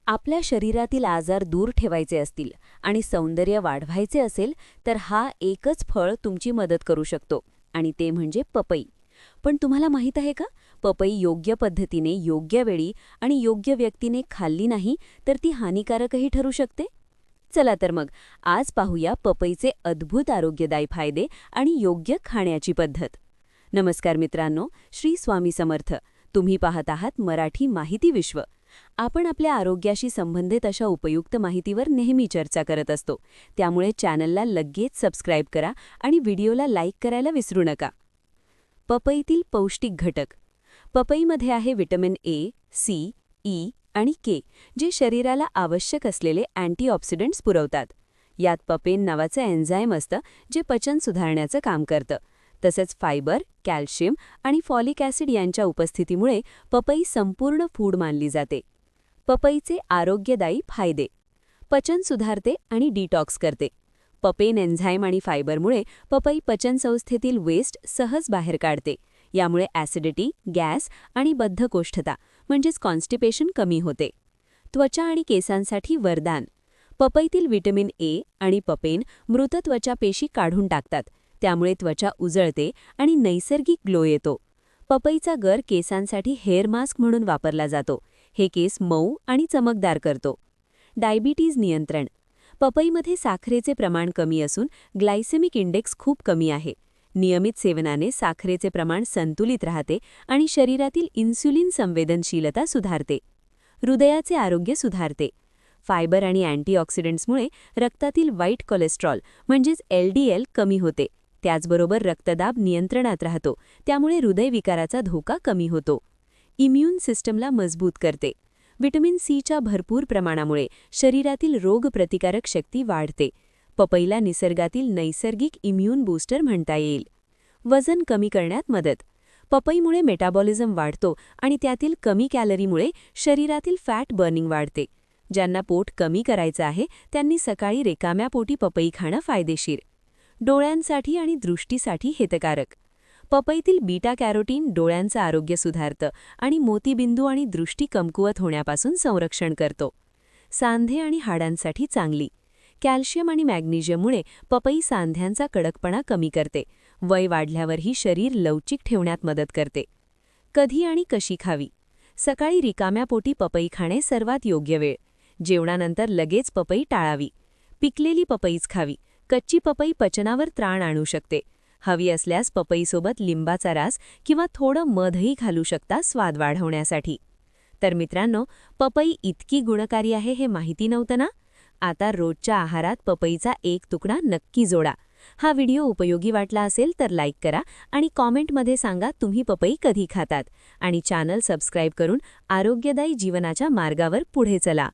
आपल्या शरीरातील आजार दूर ठेवायचे असतील आणि सौंदर्य वाढवायचे असेल तर हा एकच फळ तुमची मदत करू शकतो आणि ते म्हणजे पपई. पण तुम्हाला माहीत आहे का, पपई योग्य पद्धतीने, योग्य वेळी आणि योग्य व्यक्तीने खाल्ली नाही तर ती हानिकारकही ठरू शकते. चला तर मग आज पाहूया पपईचे अद्भुत आरोग्यदायी फायदे आणि योग्य खाण्याची पद्धत. नमस्कार मित्रांनो, श्री स्वामी समर्थ. तुम्ही पाहत आहात मराठी माहिती विश्व. आपण आपल्या आरोग्याशी संबंधित अशा उपयुक्त माहितीवर नेहमी चर्चा करत असतो. त्यामुळे चॅनलला लगेच सबस्क्राईब करा आणि व्हिडिओला लाईक करायला विसरू नका. पपईतील पौष्टिक घटक. पपईमध्ये आहे व्हिटॅमिन ए, सी, ई आणि के, जे शरीराला आवश्यक असलेले अँटीऑक्सिडंट्स पुरवतात. यात पपेन नावाचं एन्झाईम असतं जे पचन सुधारण्याचं काम करतं. तसेच फायबर, कॅल्शियम आणि फॉलिक ॲसिड यांच्या उपस्थितीमुळे पपई संपूर्ण फूड मानली जाते. पपईचे आरोग्यदायी फायदे. पचन सुधारते आणि डिटॉक्स करते. पपेन एन्झाईम आणि फायबरमुळे पपई पचनसंस्थेतील वेस्ट सहज बाहेर काढते. यामुळे ॲसिडिटी, गॅस आणि बद्धकोष्ठता म्हणजेच कॉन्स्टिपेशन कमी होते. त्वचा आणि केसांसाठी वरदान. पपईतील व्हिटॅमिन ए आणि पपेन मृत त्वचा पेशी काढून टाकतात. त्यामुळे त्वचा उजळते आणि नैसर्गिक ग्लो येतो. पपईचा गर केसांसाठी हेअर मास्क म्हणून वापरला जातो. हे केस मऊ आणि चमकदार करतो. डायबिटीज नियंत्रण. पपईमध्ये साखरेचे प्रमाण कमी असून ग्लायसेमिक इंडेक्स खूप कमी आहे. नियमित सेवनाने साखरेचे प्रमाण संतुलित राहते आणि शरीरातील इन्सुलिन संवेदनशीलता सुधारते. हृदयाचे आरोग्य सुधारते. फायबर आणि अँटीऑक्सिडंट्समुळे रक्तातील वाईट कोलेस्ट्रॉल म्हणजेच LDL कमी होते. त्याचबरोबर रक्तदाब नियंत्रणात राहतो. त्यामुळे हृदयविकाराचा धोका कमी होतो. इम्यून सिस्टमला मजबूत करते. व्हिटॅमिन सीच्या भरपूर प्रमाणामुळे शरीरातील रोगप्रतिकारक शक्ती वाढते. पपईला निसर्गातील नैसर्गिक इम्यून बूस्टर म्हणता येईल. वजन कमी करण्यात मदत. पपईमुळे मेटाबॉलिझम वाढतो आणि त्यातील कमी कॅलरीमुळे शरीरातील फॅट बर्निंग वाढते. ज्यांना पोट कमी करायचं आहे त्यांनी सकाळी रिकाम्या पोटी पपई खाणं फायदेशीर. डोळ्यांसाठी आणि दृष्टीसाठी हितकारक. पपईतील बीटा कॅरोटीन डोळ्यांचं आरोग्य सुधारतं आणि मोतीबिंदू आणि दृष्टी कमकुवत होण्यापासून संरक्षण करतो. सांधे आणि हाडांसाठी चांगली. कॅल्शियम आणि मॅग्नेशियममुळे पपई सांध्यांचा कडकपणा कमी करते. वय वाढल्यावरही शरीर लवचिक ठेवण्यात मदत करते. कधी आणि कशी खावी. सकाळी रिकाम्या पोटी पपई खाणे सर्वात योग्य वेळ. जेवणानंतर लगेच पपई टाळावी. पिकलेली पपईच खावी. कच्ची पपई पचनावर त्राण आणू शकते. हवी असल्यास पपईसोबत लिंबाचा रास किंवा थोडं मधही घालू शकता स्वाद वाढवण्यासाठी. तर मित्रांनो, पपई इतकी गुणकारी आहे हे माहिती नव्हतं ना? आता रोजच्या आहारात पपईचा एक तुकडा नक्की जोडा. हा व्हिडिओ उपयोगी वाटला असेल तर लाईक करा आणि कॉमेंटमध्ये सांगा तुम्ही पपई कधी खातात. आणि चॅनल सबस्क्राईब करून आरोग्यदायी जीवनाच्या मार्गावर पुढे चला.